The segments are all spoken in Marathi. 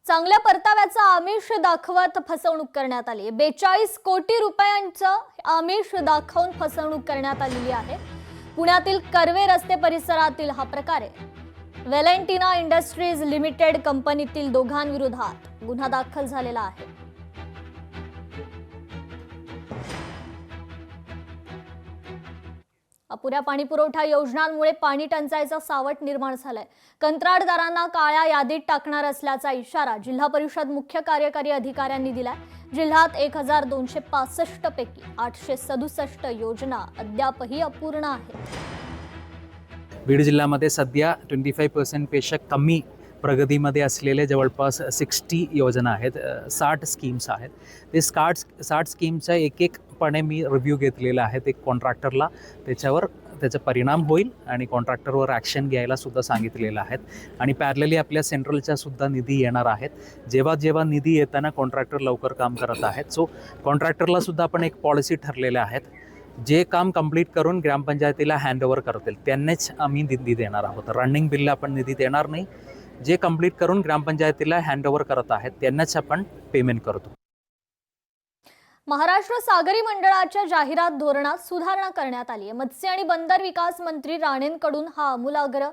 चांगल्या परताव्याचा आमिष दाखवत फसवणूक करण्यात आली। 42 कोटी रुपयांचं आमिष दाखवून फसवणूक करण्यात आलेली आहे। पुण्यातील कर्वे रस्ते परिसरातील हा प्रकार आहे। व्हॅलेंटिना इंडस्ट्रीज लिमिटेड कंपनीतील दोघांविरोधात गुन्हा दाखल झालेला आहे। अपुऱ्या पाणीपुरवठा योजनांमुळे पाणी टंचाईचा सावट निर्माण झालाय। कंत्राटदारांना काळ्या यादीत टाकणार असल्याचा इशारा जिल्हा परिषद मुख्य कार्यकारी अधिकाऱ्यांनी दिलाय। जिल्ह्यात 1265 पैकी 867 योजना अद्यापही अपूर्ण आहेत। बीड जिल्ह्यामध्ये सध्या 25% पेक्षा कमी प्रगतीमध्ये असलेले जवळपास 60 योजना आहेत, 60 स्कीम्स आहेत। ते 60 स्कीमचा एक-एकपणे मी रिव्ह्यू घेतलेला आहे। एक कॉन्ट्रॅक्टरला त्याचा परिणाम होईल आणि कॉन्ट्रॅक्टरवर ॲक्शन घ्यायला सुद्धा सांगितलेलं आहे। आणि पॅरलली आपल्या सेंट्रलच्या सुद्धा निधी येणार आहेत। जेव्हा निधी येताना कॉन्ट्रॅक्टर लवकर काम करत आहेत। सो कॉन्ट्रॅक्टरला सुद्धा आपण एक पॉलिसी ठरलेल्या आहेत, जे काम कंप्लीट करून ग्रामपंचायतीला हँडओव्हर करतील त्यांनाच आम्ही निधी देणार आहोत। रनिंग बिलला आपण निधी देणार नाही। जे कंप्लीट करून ग्रामपंचायतीला हँडओव्हर करत आहेत त्यांनाच आपण पेमेंट करतो। महाराष्ट्र सागरी मंडळाच्या जाहिरात धोरणात सुधारणा करण्यात आली आहे। मत्स्य आणि बंदर विकास मंत्री राणेंकडून हा आमूलाग्र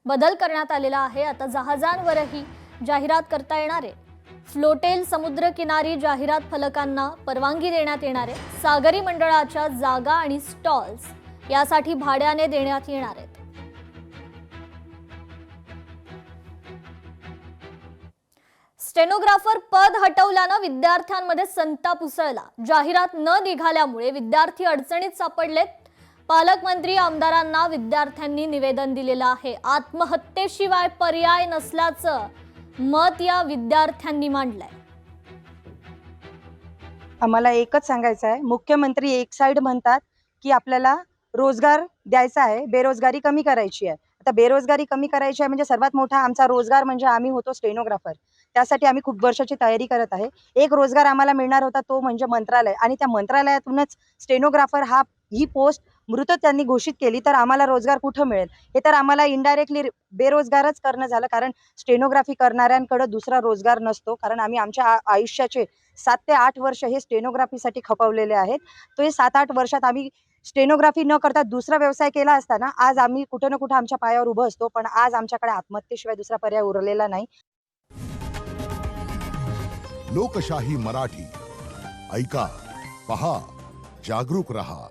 बदल करण्यात आलेला आहे। आता जहाजांवरही जाहिरात करता येणार आहे। फ्लोटेल समुद्रकिनारी जाहिरात फलकांना परवानगी देण्यात येणार आहे। सागरी मंडळाच्या जागा आणि स्टॉल्स यासाठी भाड्याने देण्यात येणार आहेत। स्टेनोग्राफर पद हटवल्यानं विद्यार्थ्यांमध्ये संताप उसळला। जाहिरात न निघाल्यामुळे विद्यार्थी अडचणीत सापडलेत। पालकमंत्री आमदारांना विद्यार्थ्यांनी निवेदन दिलेलं आहे। आत्महत्येशिवाय पर्याय नसल्याचं मत या विद्यार्थ्यांनी मांडलंय। आम्हाला एकच सांगायचं आहे, मुख्यमंत्री एक साइड म्हणतात की आपल्याला रोजगार द्यायचा आहे, बेरोजगारी कमी करायची आहे। आता बेरोजगारी कमी करायची आहे म्हणजे सर्वात मोठा आमचा रोजगार म्हणजे आम्ही होतो स्टेनोग्राफर। त्यासाठी आम्ही खूप वर्षाची तयारी करत आहे। एक रोजगार आम्हाला मिळणार होता तो म्हणजे मंत्रालय, आणि त्या मंत्रालयातूनच स्टेनोग्राफर ही पोस्ट मृत त्यांनी घोषित केली, तर आम्हाला रोजगार कुठं मिळेल? हे तर आम्हाला इनडायरेक्टली बेरोजगारच करणं झालं, कारण स्टेनोग्राफी करणाऱ्यांकडे दुसरा रोजगार नसतो। कारण आम्ही आमच्या आयुष्याचे 7 ते 8 वर्ष हे स्टेनोग्राफीसाठी खपवलेले आहेत। तो हे 7-8 वर्षात आम्ही स्टेनोग्राफी न करता दुसरा व्यवसाय केला असताना आज आम्ही कुठे ना कुठे आमच्या पायावर उभं असतो। पण आज आमच्याकडे आत्महत्येशिवाय दुसरा पर्याय उरलेला नाही। लोकशाही मराठी ऐका, पहा, जागरूक रहा।